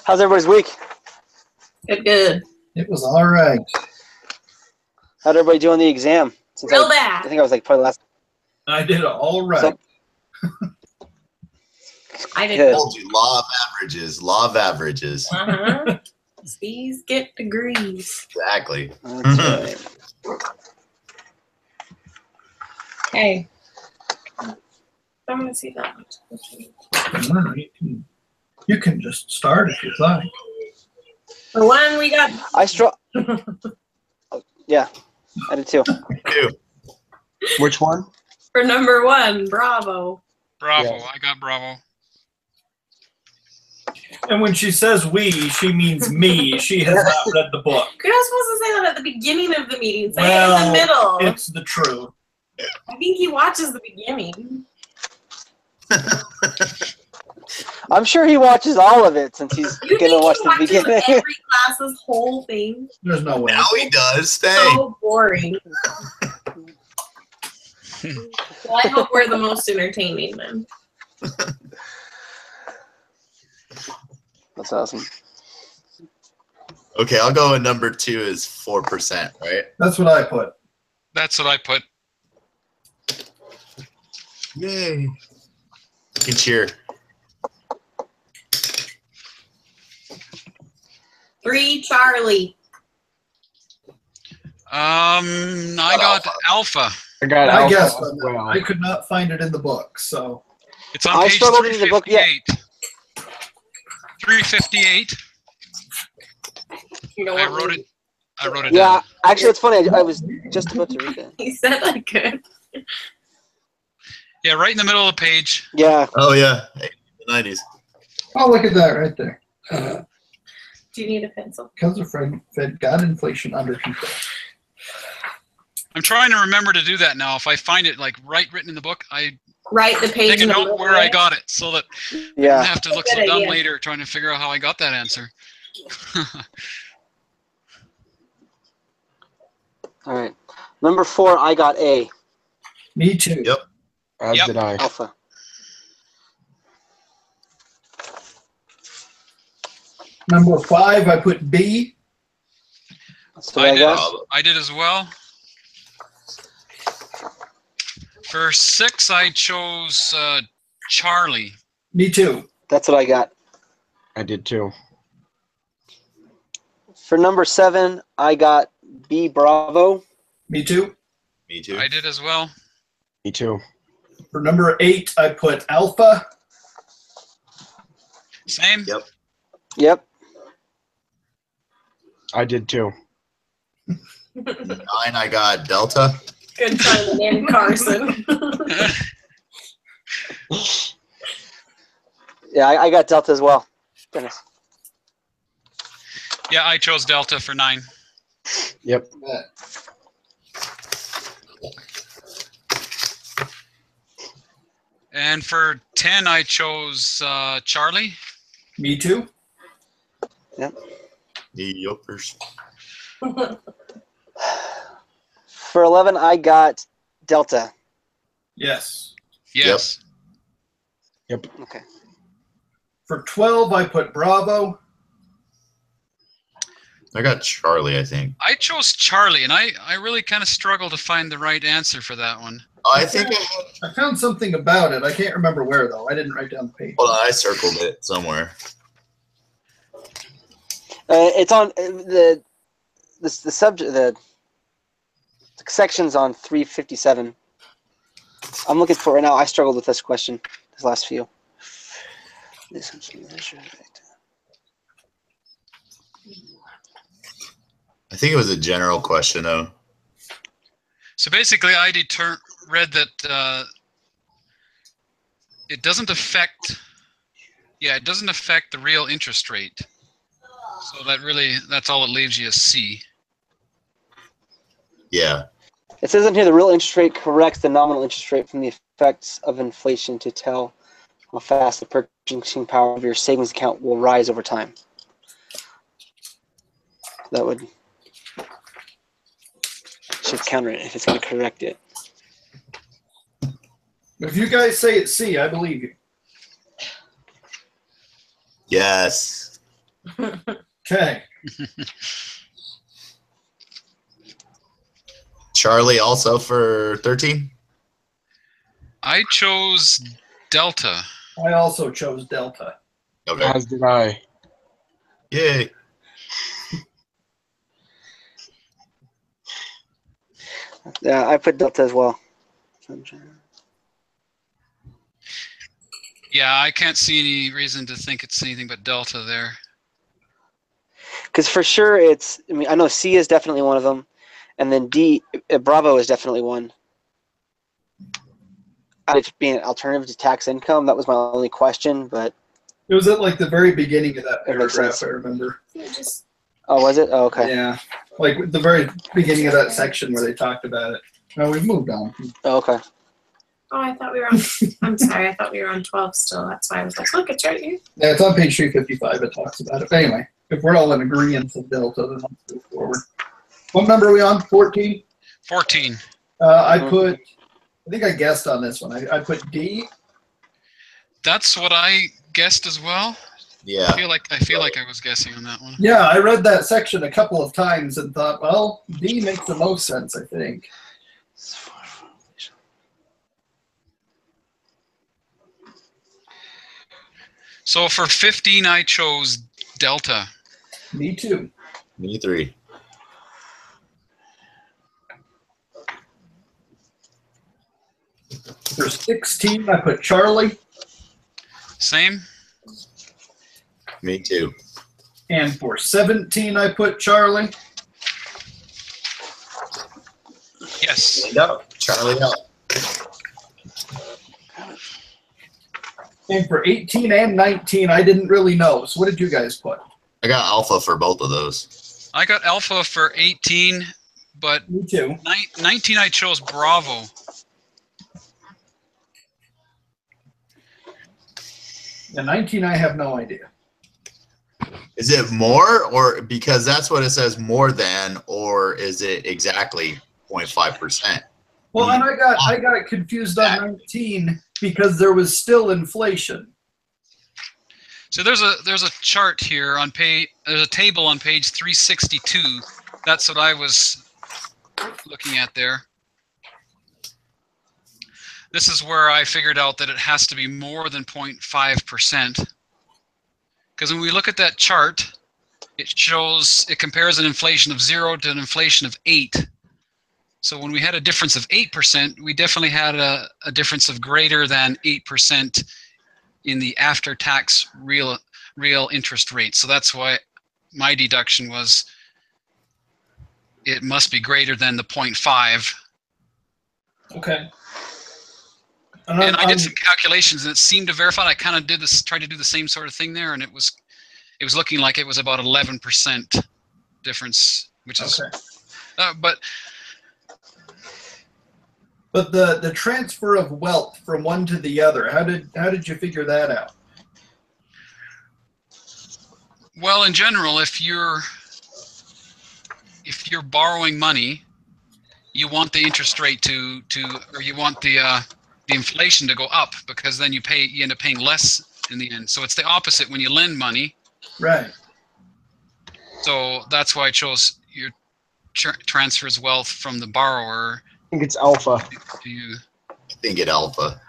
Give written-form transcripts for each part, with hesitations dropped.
How's everybody's week? Good. It was all right. How'd everybody do on the exam? Real bad. I think I was like probably last. I did all right. I did. Good. Told you, law of averages. Law of averages. Uh-huh. C's get degrees. Exactly. That's right. Okay. I'm going to see that. You can just start if you'd like. For one, we got. Yeah, I did too. Two. Which one? For number one, Bravo. Bravo. Yeah. I got Bravo. And when she says we, she means me. She has not read the book. You're not supposed to say that at the beginning of the meeting. Say it in Well, the middle. It's the truth. I think he watches the beginning. I'm sure he watches all of it since he's You gonna think watch he the watches beginning. every class's whole thing? There's no way. Now he does. Stay. So boring. Well, I hope we're the most entertaining then. That's awesome. Okay, I'll go with number 2 is 4%, right? That's what I put. That's what I put. Yay. You can cheer. 3, Charlie. I got Alpha. I got I Alpha guess as well. I could not find it in the book, so It's on I page struggled in the book, yeah. 358. You know I what? wrote it. I wrote it Yeah, down. actually, it's funny. I was just about to read that. He said I could. Yeah, right in the middle of the page. Yeah, Oh, yeah. Hey, the 90s. oh, look at that right there. Do you need a pencil? Because the Fed got inflation under control. I'm trying to remember to do that now. If I find it like right written in the book, I Write the page take a number. note where I got it so that I don't yeah. have to look so Good dumb idea. later trying to figure out how I got that answer. All right. Number 4, I got A. Me too. Yep. As Yep. did I. Alpha. Number 5, I put B. That's what I got. I did as well. For 6, I chose Charlie. Me too. That's what I got. I did too. For number 7, I got B. Bravo. Me too. Me too. I did as well. Me too. For number 8, I put Alpha. Same. Yep. Yep. I did too. 9, I got Delta. Good timing in, Carson. Yeah, I got Delta as well. Goodness. Yeah, I chose Delta for 9. Yep. And for 10, I chose Charlie. Me too. Mediocres. For 11, I got Delta. Yes. Yes. Okay. For 12, I put Bravo. I got Charlie, I think. I chose Charlie, and I really kind of struggled to find the right answer for that one. I think I found something about it. I can't remember where, though. I didn't write down the page. hold on, I circled it somewhere. It's on the subject. The section's on 357. I'm looking for it right now. I struggled with this question. This last few. I think it was a general question, though. So basically, I read that it doesn't affect. Yeah, it doesn't affect the real interest rate. So that's all it leaves you is C. Yeah. It says in here the real interest rate corrects the nominal interest rate from the effects of inflation to tell how fast the purchasing power of your savings account will rise over time. That should counter it if it's going to correct it. If you guys say it's C, I believe you. Yes. Okay. Charlie also for 13? I chose delta. I also chose delta. Okay. As did I. Yay. Yeah, I put delta as well. Yeah, I can't see any reason to think it's anything but delta there. Because for sure it's, I mean, I know C is definitely one of them, and then D, Bravo is definitely one. It's being an alternative to tax income. That was my only question, but It was at like the very beginning of that It makes paragraph, sense. I remember. Just oh, was it? Oh, okay. Yeah. Like the very beginning of that section where they talked about it. No, we've moved on. Oh, okay. I thought we were on. I'm sorry, I thought we were on 12 still. That's why I was like, look, it's right here. Yeah, it's on page 355. It talks about it. Anyway, if we're all in agreement of delta, then let's move forward. What number are we on? 14? 14. I think I guessed on this one. I put D. That's what I guessed as well. Yeah. I feel like I was guessing on that one. Yeah, I read that section a couple of times and thought, well, D makes the most sense, I think. So for 15, I chose delta. Me too. Me 3. For 16, I put Charlie. Same. Me too. And for 17, I put Charlie. Yes. No. Charlie up. And for 18 and 19, I didn't really know. So what did you guys put? I got alpha for both of those. I got alpha for 18, but Me too. 19 I chose Bravo. And 19, I have no idea. Is it more, or because that's what it says more than, or is it exactly 0.5%? Well, and I got confused on 19 because there was still inflation. So there's a chart here on page. There's a table on page 362. That's what I was looking at there. This is where I figured out that it has to be more than 0.5%. Because when we look at that chart, it compares an inflation of 0 to an inflation of 8. So when we had a difference of 8%, we definitely had a difference of greater than 8% in the after-tax real interest rate. So that's why my deduction was it must be greater than the 0.5. Okay. And I did some calculations, and it seemed to verify. I kind of tried to do the same sort of thing there, and it was looking like it was about 11% difference, which is. Okay. But the transfer of wealth from one to the other, how did you figure that out? well, in general, if you're borrowing money, you want the interest rate or you want the inflation to go up, because then you end up paying less in the end. So it's the opposite when you lend money. Right. So that's why I chose your transfers wealth from the borrower I think it's alpha. to you. I think it alpha.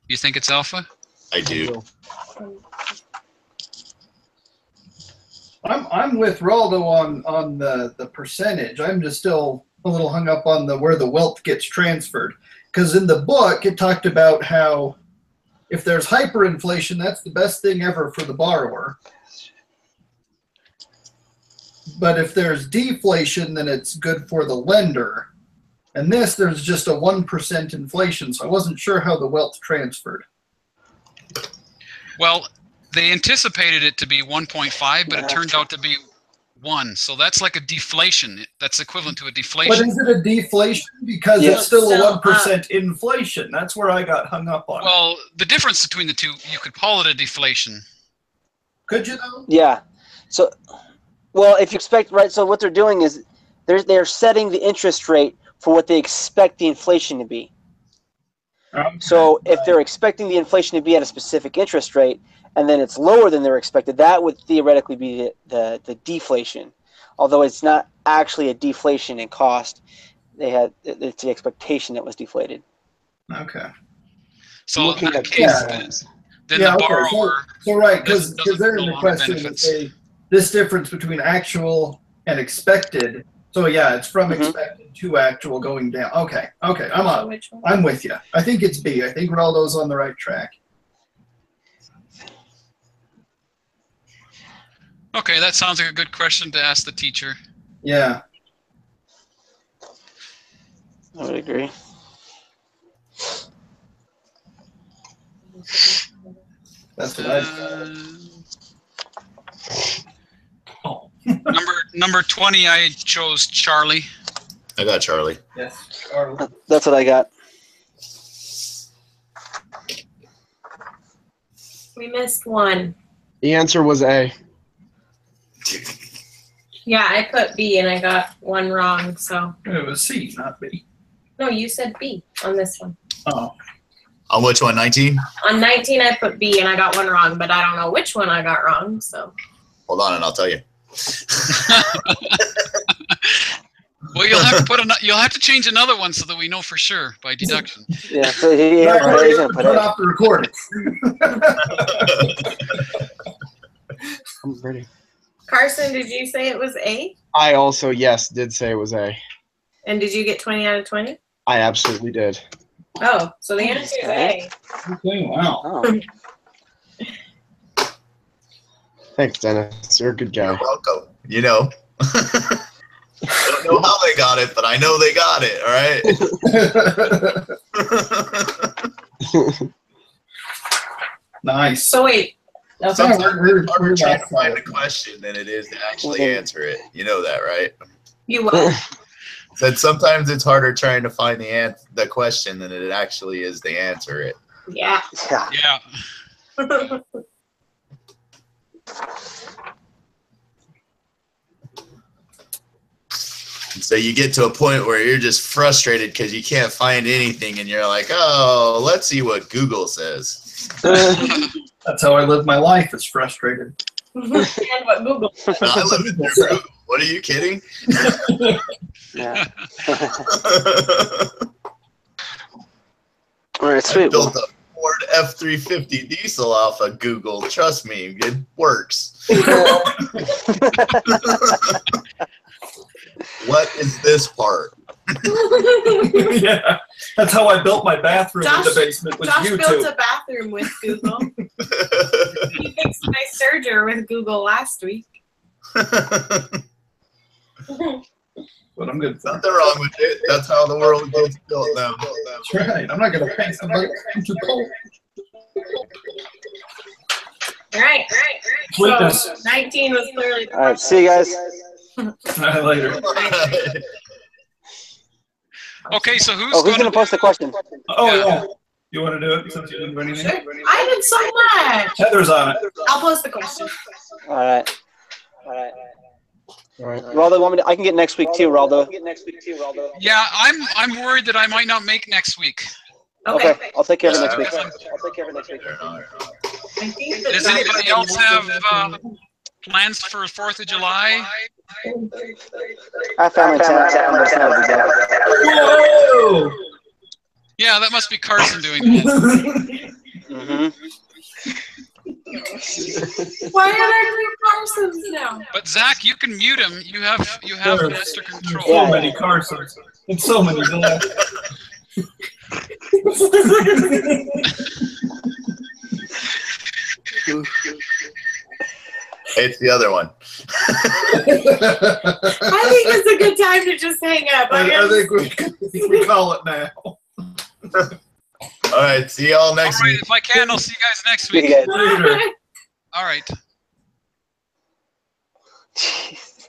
You think it's alpha? I do. I'm with Raldo on the percentage. I'm just still a little hung up on where the wealth gets transferred. Because in the book, it talked about how if there's hyperinflation, that's the best thing ever for the borrower. But if there's deflation, then it's good for the lender. And there's just a 1% inflation, so I wasn't sure how the wealth transferred. Well, they anticipated it to be 1.5, but it turned out to be 1. So that's like a deflation. That's equivalent to a deflation. But is it a deflation? Because Yeah. it's still a Still 1% inflation. That's where I got hung up on. Well, the difference between the two, you could call it a deflation. Could you though? Yeah. So, well, if you expect, right, so what they're doing is they're setting the interest rate for what they expect the inflation to be. So if they're expecting the inflation to be at a specific interest rate, and then it's lower than they're expected, that would theoretically be the deflation. Although it's not actually a deflation in cost, it's the expectation that was deflated. Okay. So in Looking that at- case, Yeah. then Yeah, the okay, borrower So right, because doesn't they're in no the longer question that benefits. say this difference between actual and expected. So yeah, it's from Mhm. expected to actual going down. Okay, I'm So on. which one? I'm with you. I think it's B. I think Ronaldo's on the right track. Okay, that sounds like a good question to ask the teacher. Yeah. I would agree. That's what I Oh. Number 20, I chose Charlie. I got Charlie. Yes. That's what I got. We missed one. The answer was A. Yeah, I put B and I got one wrong. So It was C, not B. no, you said B on this one. Oh. On which one? 19? On 19, I put B and I got one wrong, but I don't know which one I got wrong. So Hold on, and I'll tell you. Well, you'll have to change another one so that we know for sure by deduction. Yeah, so he's Right, gonna put turn it. off the recording. I'm ready. Carson, did you say it was A? I also, yes, did say it was A. And did you get 20 out of 20? I absolutely did. Oh, so the answer is A. Okay, wow. Oh. Thanks, Dennis. You're a good You're guy. welcome. You know. I don't know how they got it, but I know they got it, all right? Nice. So wait. Okay. Sometimes we're- it's harder we're trying to back. find a question than it is to actually answer it. You know that, right? You will. Said sometimes it's harder trying to find the question than it actually is to answer it. Yeah. Yeah. Yeah. So you get to a point where you're just frustrated because you can't find anything, and you're like, "Oh, let's see what Google says." That's how I live my life. Is frustrated. And what Google. I live in through Google. What are you kidding? Yeah. All right, I sweet. built a Ford F-350 diesel off of Google. Trust me, it works. What is this part? Yeah, that's how I built my bathroom in the basement. Was Josh built YouTube. a bathroom with Google. He fixed my serger with Google last week. But I'm good. For Nothing wrong with it. That's how the world gets built now. That's right. I'm not gonna pay somebody. I'm too cold. Right. Sweetness. So 19 was clearly the All right, see you guys. Later. Okay, so who's Oh, who's going gonna post the question? Oh yeah. You want to do it since you didn't do anything? I did so much. Heather's on it. I'll post the question. All right. All right. All right. Raldo, want me to, I can get next week too, Raldo. Yeah, I'm worried that I might not make next week. Okay. I'll take care of it next week. I think that Does anybody else have plans for 4th of July? I found my town. Whoa! Yeah, that must be Carson doing that. Mm-hmm. Why are there two Carsons now? But Zach, you can mute him. You have master control. So many Carsons and so many Zach. It's the other one. I think it's a good time to just hang up. I think we call it now. All right, see y'all All next right, week. if I can, I'll see you guys next See you week. guys. Later. All right. Jeez.